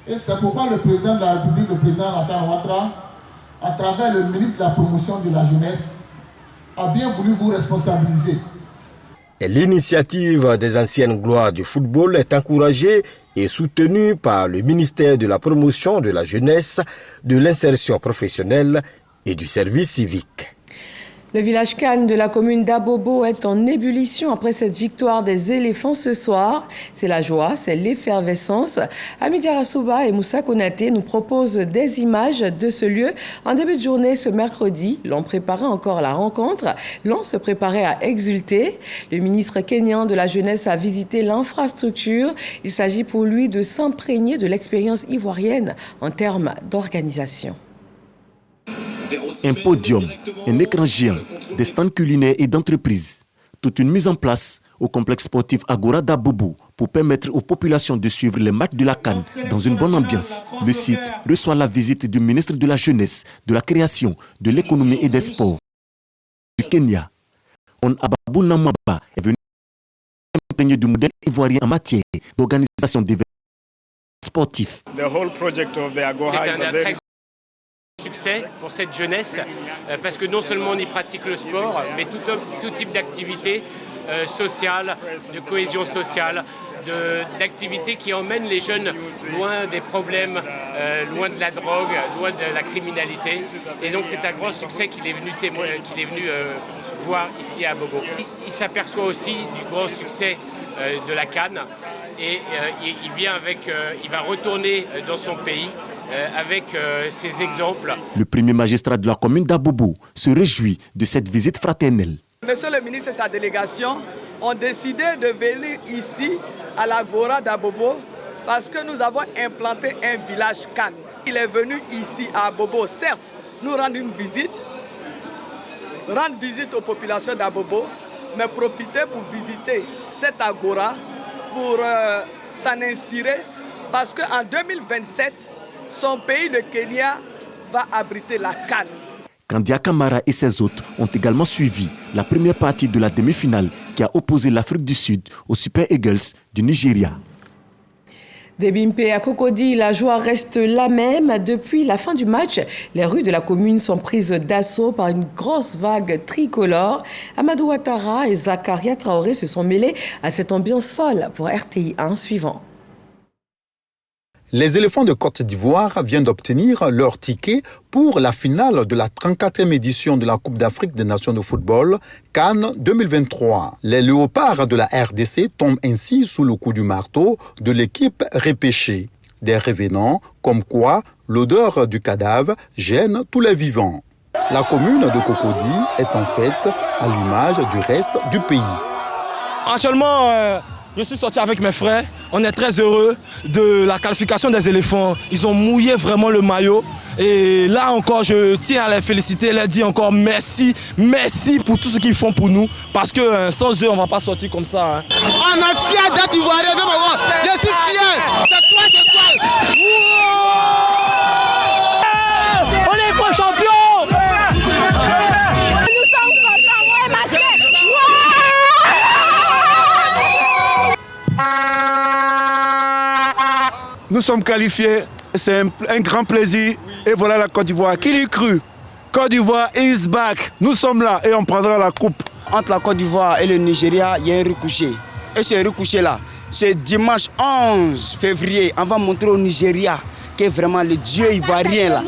Et c'est pourquoi le président de la République, le président Alassane Ouattara, à travers le ministre de la Promotion de la Jeunesse, a bien voulu vous responsabiliser. L'initiative des anciennes gloires du football est encouragée et soutenue par le ministère de la Promotion de la Jeunesse, de l'Insertion professionnelle et du service civique. Le village Cannes de la commune d'Abobo est en ébullition après cette victoire des éléphants ce soir. C'est la joie, c'est l'effervescence. Amidia Rassouba et Moussa Konaté nous proposent des images de ce lieu. En début de journée, ce mercredi, l'on préparait encore la rencontre. L'on se préparait à exulter. Le ministre kényan de la Jeunesse a visité l'infrastructure. Il s'agit pour lui de s'imprégner de l'expérience ivoirienne en termes d'organisation. Un podium, un écran géant, des stands culinaires et d'entreprises. Toute une mise en place au complexe sportif Agora d'Abobo pour permettre aux populations de suivre les matchs de la CAN dans une bonne ambiance. Le site reçoit la visite du ministre de la Jeunesse, de la Création, de l'Économie et des Sports du Kenya. On Ababou Namaba est venu s'imprégner du modèle ivoirien en matière d'organisation d'événements sportifs. Succès pour cette jeunesse parce que non seulement on y pratique le sport, mais tout type d'activités sociales, de cohésion sociale, d'activités qui emmènent les jeunes loin des problèmes, loin de la drogue, loin de la criminalité. Et donc c'est un grand succès qu'il est venu voir ici à Abobo. Il s'aperçoit aussi du grand succès de la CAN et il va retourner dans son pays avec ces exemples. Le premier magistrat de la commune d'Abobo se réjouit de cette visite fraternelle. Monsieur le ministre et sa délégation ont décidé de venir ici à l'Agora d'Abobo parce que nous avons implanté un village CAN. Il est venu ici à Abobo, certes, nous rendre une visite, rendre visite aux populations d'Abobo, mais profiter pour visiter cette Agora, pour s'en inspirer, parce qu'en 2027, son pays, le Kenya, va abriter la CAN. Kandia Kamara et ses hôtes ont également suivi la première partie de la demi-finale qui a opposé l'Afrique du Sud aux Super Eagles du Nigeria. Des Bimpe à Cocody, la joie reste la même. Depuis la fin du match, les rues de la commune sont prises d'assaut par une grosse vague tricolore. Amadou Ouattara et Zakaria Traoré se sont mêlés à cette ambiance folle pour RTI 1 suivant. Les éléphants de Côte d'Ivoire viennent d'obtenir leur ticket pour la finale de la 34e édition de la Coupe d'Afrique des Nations de football, CAN 2023. Les léopards de la RDC tombent ainsi sous le coup du marteau de l'équipe repêchée. Des revenants, comme quoi l'odeur du cadavre gêne tous les vivants. La commune de Cocody est en fait à l'image du reste du pays. Actuellement, je suis sorti avec mes frères. On est très heureux de la qualification des éléphants. Ils ont mouillé vraiment le maillot. Et là encore, je tiens à les féliciter, leur dire encore merci. Merci pour tout ce qu'ils font pour nous. Parce que sans eux, on ne va pas sortir comme ça. On est fiers d'être Ivoiriens. Je suis fier. C'est toi. On est vos champions. Nous sommes contents. Masqués. Nous sommes qualifiés, c'est un grand plaisir. Et voilà la Côte d'Ivoire. Qui l'eût cru? Côte d'Ivoire is back. Nous sommes là et on prendra la coupe. Entre la Côte d'Ivoire et le Nigeria, il y a un recouché. Et ce recouché-là, c'est dimanche 11 février. On va montrer au Nigeria que vraiment le dieu ivoirien là,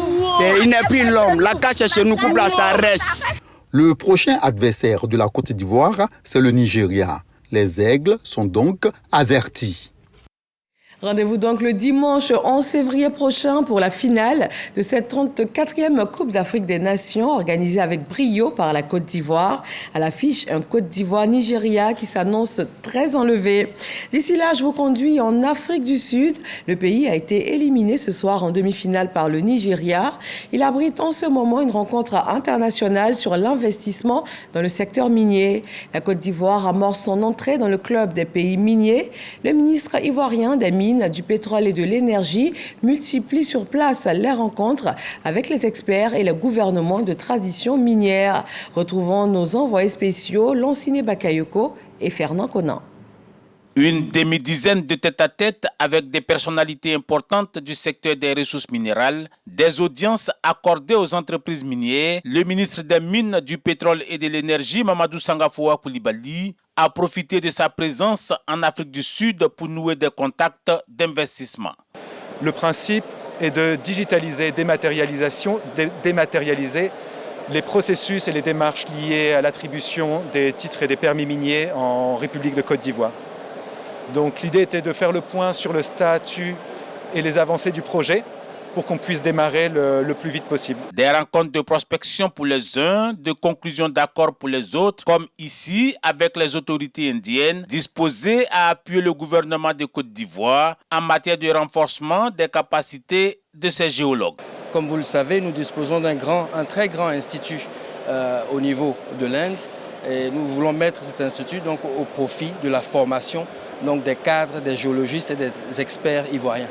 il n'est plus l'homme. La cache chez nous, coupe là, ça reste. Le prochain adversaire de la Côte d'Ivoire, c'est le Nigeria. Les aigles sont donc avertis. Rendez-vous donc le dimanche 11 février prochain pour la finale de cette 34e Coupe d'Afrique des Nations organisée avec brio par la Côte d'Ivoire. À l'affiche, un Côte d'Ivoire-Nigeria qui s'annonce très enlevé. D'ici là, je vous conduis en Afrique du Sud. Le pays a été éliminé ce soir en demi-finale par le Nigeria. Il abrite en ce moment une rencontre internationale sur l'investissement dans le secteur minier. La Côte d'Ivoire amorce son entrée dans le club des pays miniers. Le ministre ivoirien des Mines, mines, du pétrole et de l'énergie multiplient sur place les rencontres avec les experts et le gouvernement de tradition minière. Retrouvons nos envoyés spéciaux, Lanciné Bakayoko et Fernand Conan. Une demi-dizaine de tête-à-tête avec des personnalités importantes du secteur des ressources minérales, des audiences accordées aux entreprises minières. Le ministre des Mines, du Pétrole et de l'Énergie, Mamadou Sangafoua Koulibaly, a profité de sa présence en Afrique du Sud pour nouer des contacts d'investissement. Le principe est de digitaliser, dématérialiser les processus et les démarches liées à l'attribution des titres et des permis miniers en République de Côte d'Ivoire. Donc l'idée était de faire le point sur le statut et les avancées du projet pour qu'on puisse démarrer le plus vite possible. Des rencontres de prospection pour les uns, de conclusion d'accords pour les autres, comme ici avec les autorités indiennes, disposées à appuyer le gouvernement de Côte d'Ivoire en matière de renforcement des capacités de ces géologues. Comme vous le savez, nous disposons d'un très grand institut au niveau de l'Inde. Et nous voulons mettre cet institut donc, au profit de la formation donc, des cadres, des géologistes et des experts ivoiriens.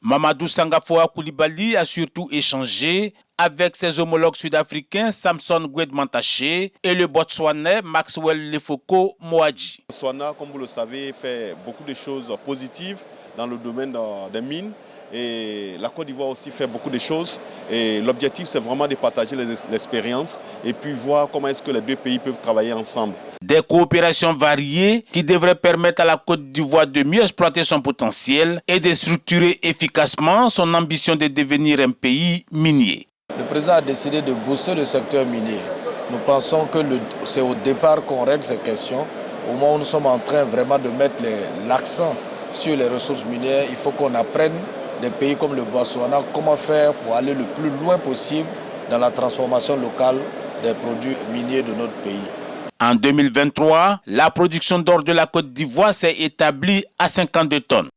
Mamadou Sangafoua Koulibaly a surtout échangé avec ses homologues sud-africains Samson Gwedmantaché et le Botswanais Maxwell Lefoko Moadji. Le Botswana, comme vous le savez, fait beaucoup de choses positives dans le domaine des mines. Et la Côte d'Ivoire aussi fait beaucoup de choses. Et l'objectif, c'est vraiment de partager l'expérience et puis voir comment est-ce que les deux pays peuvent travailler ensemble. Des coopérations variées qui devraient permettre à la Côte d'Ivoire de mieux exploiter son potentiel et de structurer efficacement son ambition de devenir un pays minier. Le président a décidé de booster le secteur minier. Nous pensons que c'est au départ qu'on règle ces questions. Au moment où nous sommes en train vraiment de mettre l'accent sur les ressources minières, il faut qu'on apprenne des pays comme le Botswana, comment faire pour aller le plus loin possible dans la transformation locale des produits miniers de notre pays. En 2023, la production d'or de la Côte d'Ivoire s'est établie à 52 tonnes.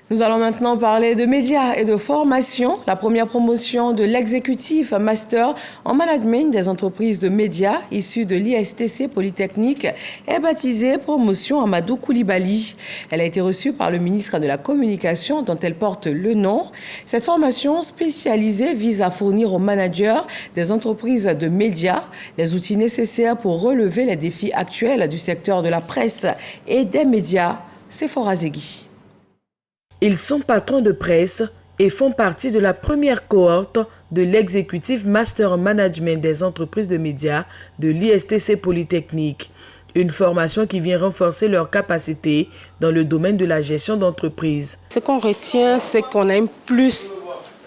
Nous allons maintenant parler de médias et de formation. La première promotion de l'exécutif master en management des entreprises de médias issues de l'ISTC Polytechnique est baptisée promotion Amadou Koulibaly. Elle a été reçue par le ministre de la Communication dont elle porte le nom. Cette formation spécialisée vise à fournir aux managers des entreprises de médias les outils nécessaires pour relever les défis actuels du secteur de la presse et des médias. C'est Sephora Zegui. Ils sont patrons de presse et font partie de la première cohorte de l'exécutif Master en Management des entreprises de médias de l'ISTC Polytechnique. Une formation qui vient renforcer leurs capacités dans le domaine de la gestion d'entreprise. Ce qu'on retient, c'est qu'on a un plus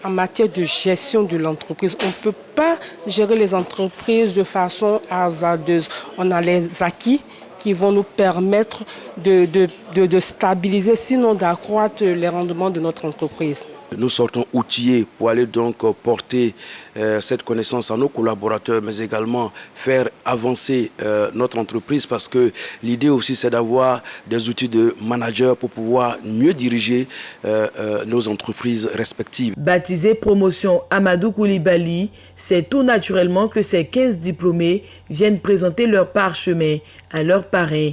en matière de gestion de l'entreprise. On ne peut pas gérer les entreprises de façon hasardeuse. On a les acquis qui vont nous permettre de stabiliser, sinon d'accroître les rendements de notre entreprise. Nous sortons outillés pour aller donc porter cette connaissance à nos collaborateurs, mais également faire avancer notre entreprise, parce que l'idée aussi c'est d'avoir des outils de manager pour pouvoir mieux diriger nos entreprises respectives. Baptisé promotion Amadou Koulibaly, c'est tout naturellement que ces 15 diplômés viennent présenter leur parchemin à leurs parrains.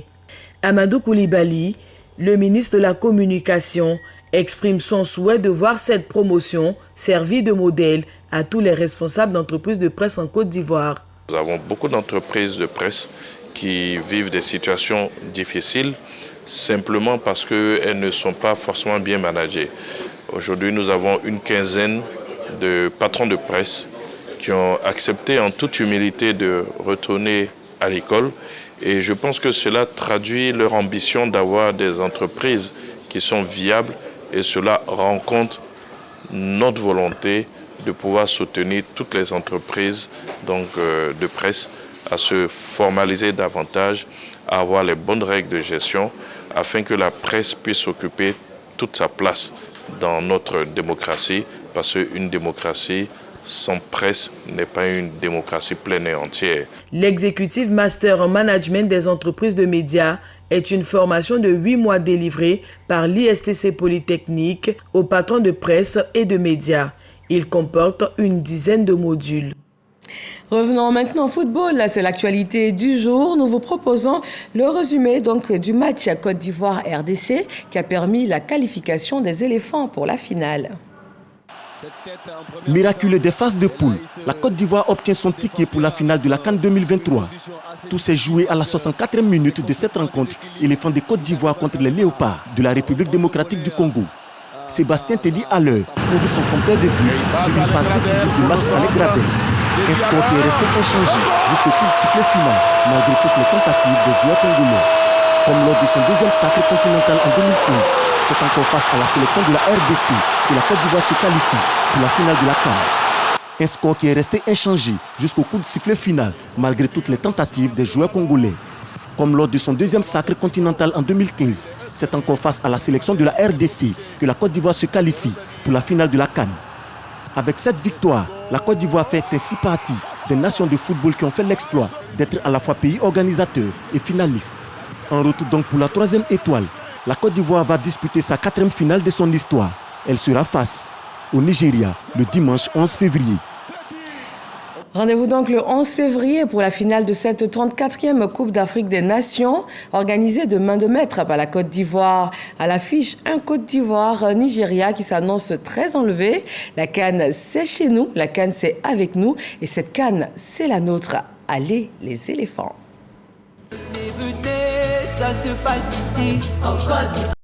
Amadou Koulibaly, le ministre de la Communication, exprime son souhait de voir cette promotion servir de modèle à tous les responsables d'entreprises de presse en Côte d'Ivoire. Nous avons beaucoup d'entreprises de presse qui vivent des situations difficiles simplement parce qu'elles ne sont pas forcément bien managées. Aujourd'hui, nous avons une quinzaine de patrons de presse qui ont accepté en toute humilité de retourner à l'école, et je pense que cela traduit leur ambition d'avoir des entreprises qui sont viables. Et cela rend compte notre volonté de pouvoir soutenir toutes les entreprises de presse à se formaliser davantage, à avoir les bonnes règles de gestion, afin que la presse puisse occuper toute sa place dans notre démocratie, parce qu'une démocratie sans presse n'est pas une démocratie pleine et entière. L'exécutif Master en Management des entreprises de médias est une formation de 8 mois délivrée par l'ISTC Polytechnique aux patrons de presse et de médias. Il comporte une dizaine de modules. Revenons maintenant au football. Là, c'est l'actualité du jour. Nous vous proposons le résumé du match à Côte d'Ivoire-RDC qui a permis la qualification des éléphants pour la finale. Miraculeux des phases de poule, la Côte d'Ivoire obtient son ticket pour la finale de la CAN 2023. Tout s'est joué à la 64e minute de cette rencontre, éléphants de Côte d'Ivoire contre les léopards de la République démocratique du Congo. Sébastien Teddy à l'heure ouvre son compteur de but sur une passe décisive de Max Allegradel. Un score qui est resté inchangé jusqu'au coup de sifflet final, malgré toutes les tentatives des joueurs congolais. Comme lors de son deuxième sacre continental en 2015, c'est encore face à la sélection de la RDC que la Côte d'Ivoire se qualifie pour la finale de la CAN. Un score qui est resté inchangé jusqu'au coup de sifflet final, malgré toutes les tentatives des joueurs congolais. Comme lors de son deuxième sacre continental en 2015, c'est encore face à la sélection de la RDC que la Côte d'Ivoire se qualifie pour la finale de la CAN. Avec cette victoire, la Côte d'Ivoire fait ainsi partie des nations de football qui ont fait l'exploit d'être à la fois pays organisateur et finaliste. En route donc pour la 3e étoile, la Côte d'Ivoire va disputer sa 4e finale de son histoire. Elle sera face au Nigeria le dimanche 11 février. Rendez-vous donc le 11 février pour la finale de cette 34e Coupe d'Afrique des Nations, organisée de main de maître par la Côte d'Ivoire. À l'affiche, un Côte d'Ivoire-Nigeria qui s'annonce très enlevé. La CAN, c'est chez nous, la CAN, c'est avec nous, et cette CAN, c'est la nôtre. Allez, les éléphants. Ça se passe ici, en Côte d'Ivoire.